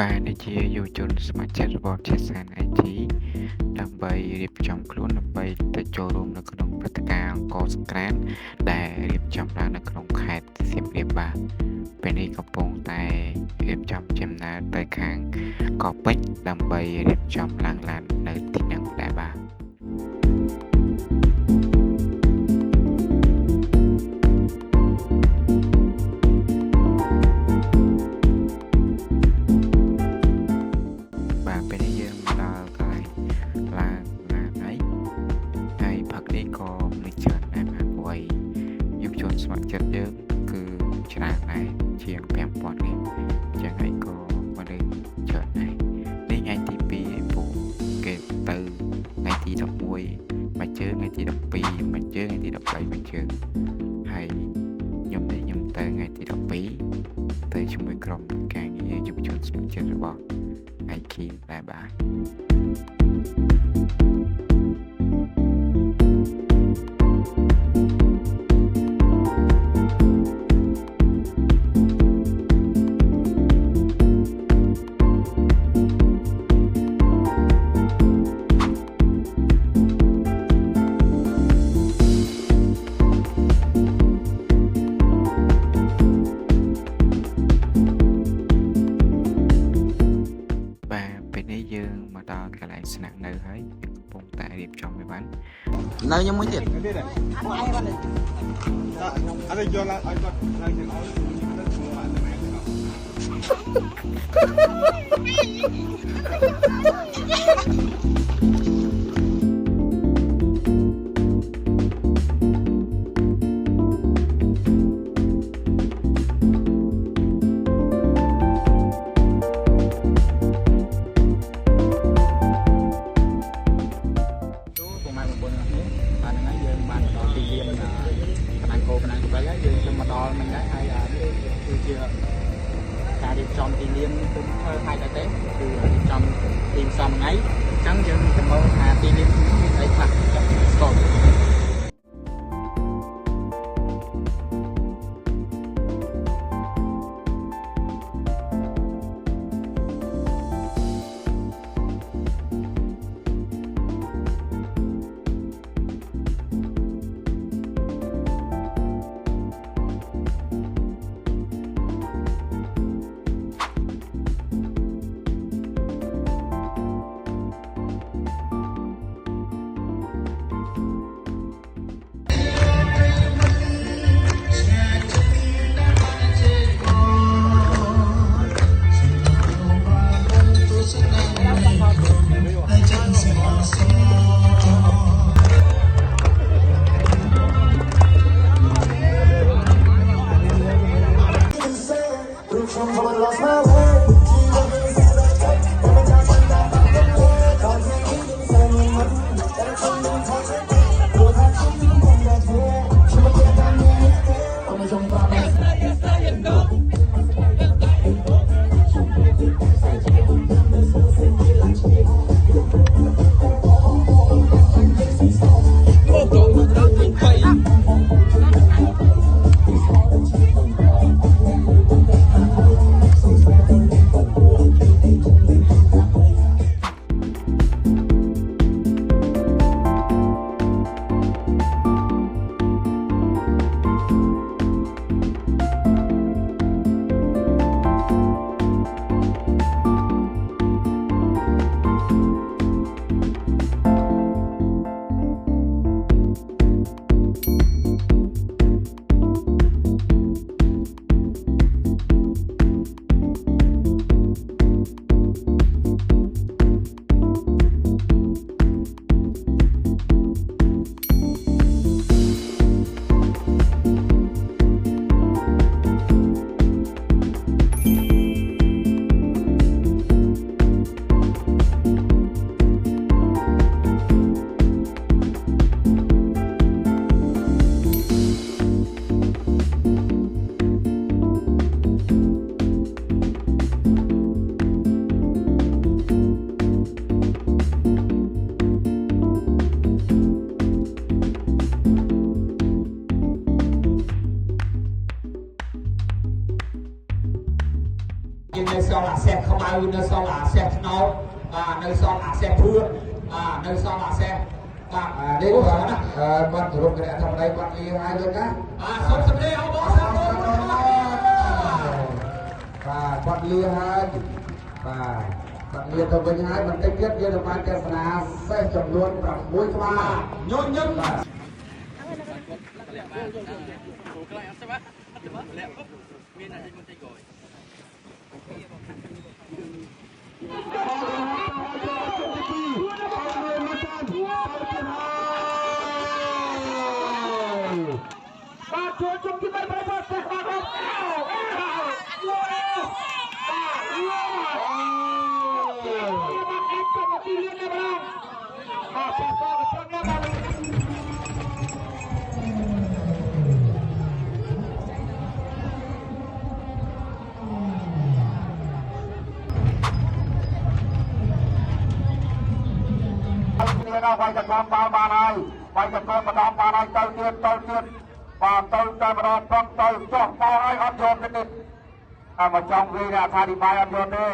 បាទនេះជាយុវជនសមាជិករបស់ជាសាន IT ដើម្បីរៀបចំខ្លួនដើម្បីទៅចូលរួមនៅក្នុងព្រឹត្តិការណ៍អង្គរសង្ក្រាន្តដែលរៀបចំឡើងនៅក្នុងខេត្តសៀមរាបបាទពេលនេះកំពុងតែរៀបចំចំណាយទៅខាងកោះពេជ្រដើម្បីរៀបចំឡើងឡាននៅទីនោះដែរបាទពេលនេះយើងមកដល់កន្លែងឡើងហើយផឹកនេះក៏មានច្រើនដែរបាទព្រោះយុវជនស្ម័គ្រចិត្តយើងគឺច្រើនដែរជាង 5,000 នាក់អញ្ចឹងហើយក៏មនុស្សច្រើនដែរនេះថ្ងៃទី2ឯពូគេទៅថ្ងៃទី11មួយជើងថ្ងៃទី12មួយជើងថ្ងៃទី13មួយជើងហើយខ្ញុំទៅថ្ងៃទី12ទៅជាមួយក្រុមការងារយុវជនស្ម័គ្រចិត្តរបស់IK ដែរបាទពេលនេះយើងមកដល់កន្លែងស្នាក់នៅហើយកំពុងតែរៀបចំឲ្យបាននៅខ្ញុំមួយទៀតអត់យកឡើងឲ្យគាត់ឡើងយើងឲ្យទៅឈ្មោះអានម៉ែគឺជាការរៀបចំទីលានគឺធ្វើឲ្យតែទេគឺរៀបចំទីផ្សំថ្ងៃអញ្ចឹងយើងទៅមើលថាទីលានមានអីខ្លះស្គាល់ នៅសល់អាសេះខ្មៅនៅសល់អាសេះឆ្នោតនៅសល់អាសេះភឿននៅសល់អាសេះបាទនេះបាទគាត់រំគណៈធម្មតាគាត់លីហើយលោកណាសុំសម្លេងអបអរសាទរបាទគាត់លីហើយបាទគាត់លីទៅវិញហើយបន្តិចទៀតយើងនឹងបានទស្សនាសេះចំនួន6ក្បាលញញឹមបាទមានតែមិនតិចក្រោយបាទជួយជុំទី3ប្រព័ន្ធសេះបាទលោកវាយចង្កងបាល់បានហើយវាយចង្កងម្ដងបានហើយទៅទៀតបាទទៅតែម្ដងផងទៅចុះបោលឲ្យអត់យល់ទេមកចង់វាអត្ថាធិប្បាយអត់យល់ទេ